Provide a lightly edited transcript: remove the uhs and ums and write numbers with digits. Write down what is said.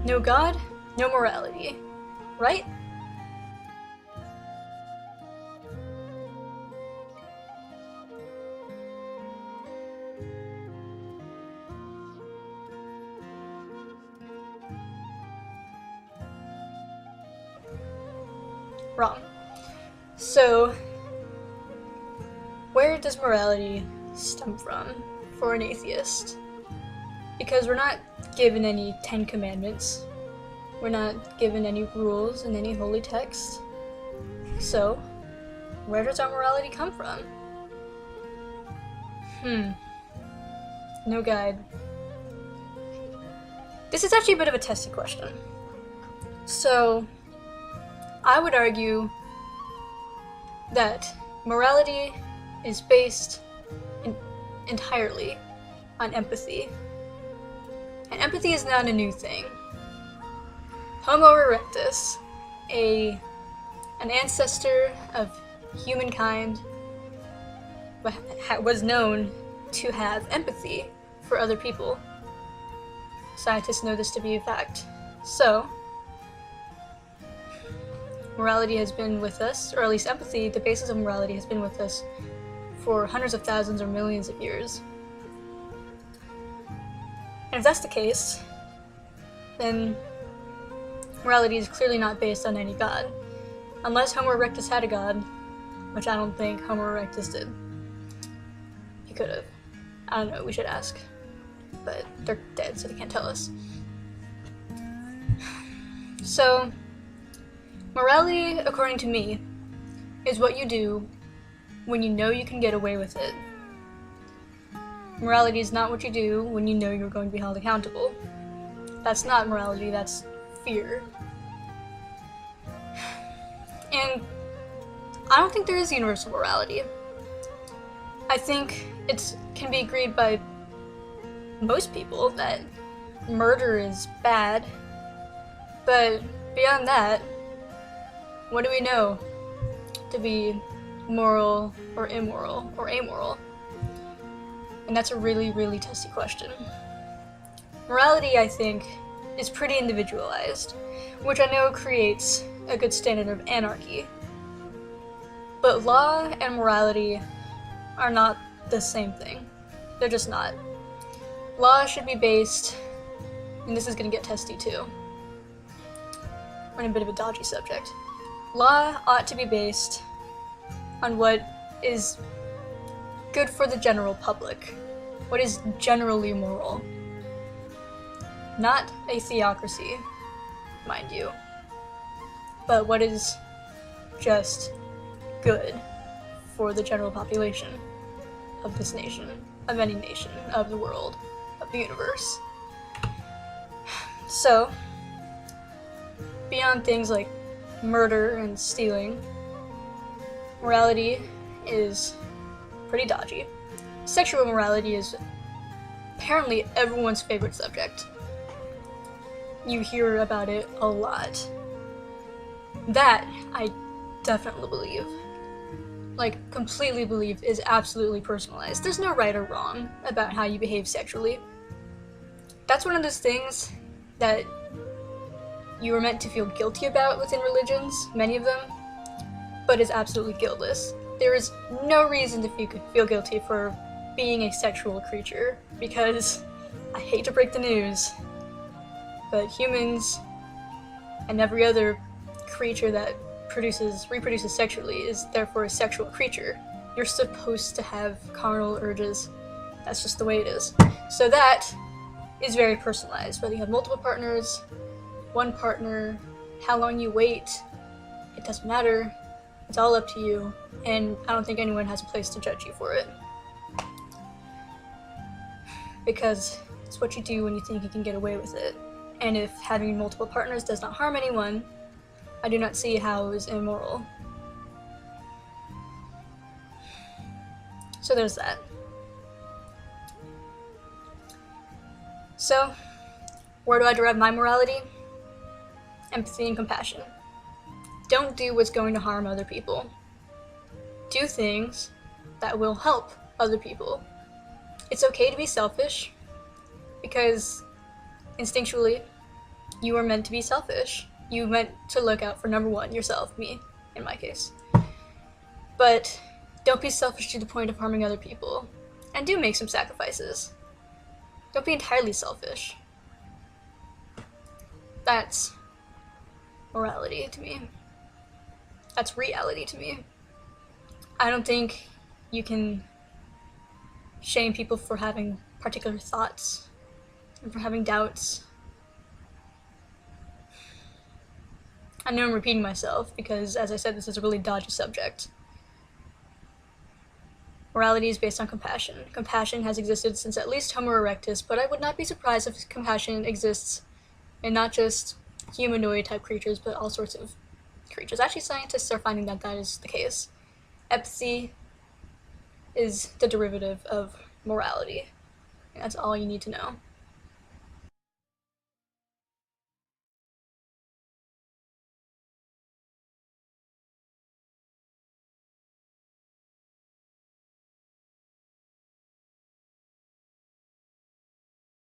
No God, no morality, right? Wrong. So, where does morality stem from for an atheist? Because we're not given any 10 Commandments. We're not given any rules in any holy text. So, where does our morality come from? No guide. This is actually a bit of a testy question. So, I would argue that morality is based entirely on empathy. And empathy is not a new thing. Homo Erectus, an ancestor of humankind, was known to have empathy for other people. Scientists know this to be a fact. So, morality has been with us, or at least empathy, the basis of morality, has been with us for hundreds of thousands or millions of years. And if that's the case, then morality is clearly not based on any god. Unless Homo erectus had a god, which I don't think Homo erectus did. He could have. I don't know, we should ask. But they're dead, so they can't tell us. So, morality, according to me, is what you do when you know you can get away with it. Morality is not what you do when you know you're going to be held accountable. That's not morality, that's fear. And I don't think there is universal morality. I think it can be agreed by most people that murder is bad, but beyond that, what do we know to be moral or immoral or amoral? And that's a really, really testy question. Morality, I think, is pretty individualized, which I know creates a good standard of anarchy. But law and morality are not the same thing. They're just not. Law should be based, and this is going to get testy too. We're in a bit of a dodgy subject. Law ought to be based on what is good for the general public, what is generally moral. Not a theocracy, mind you, but what is just good for the general population of this nation, of any nation, of the world, of the universe. So, beyond things like murder and stealing, morality is pretty dodgy. Sexual morality is apparently everyone's favorite subject. You hear about it a lot. That, I definitely believe, completely believe, is absolutely personalized. There's no right or wrong about how you behave sexually. That's one of those things that you are meant to feel guilty about within religions, many of them, but is absolutely guiltless. There is no reason to feel guilty for being a sexual creature, because, I hate to break the news, but humans and every other creature that reproduces sexually is therefore a sexual creature. You're supposed to have carnal urges. That's just the way it is. So that is very personalized, whether you have multiple partners, one partner, how long you wait, it doesn't matter. It's all up to you, and I don't think anyone has a place to judge you for it. Because it's what you do when you think you can get away with it. And if having multiple partners does not harm anyone, I do not see how it is immoral. So there's that. So, where do I derive my morality? Empathy and compassion. Don't do what's going to harm other people. Do things that will help other people. It's okay to be selfish, because instinctually, You are meant to be selfish. You meant to look out for number one, yourself, me, in my case. But don't be selfish to the point of harming other people. And do make some sacrifices. Don't be entirely selfish. That's morality to me. That's reality to me. I don't think you can shame people for having particular thoughts and for having doubts. I know I'm repeating myself because, as I said, this is a really dodgy subject. Morality is based on compassion. Compassion has existed since at least Homo Erectus, but I would not be surprised if compassion exists in not just humanoid type creatures, but all sorts of creatures. Actually, scientists are finding that that is the case. Empathy is the derivative of morality. And that's all you need to know.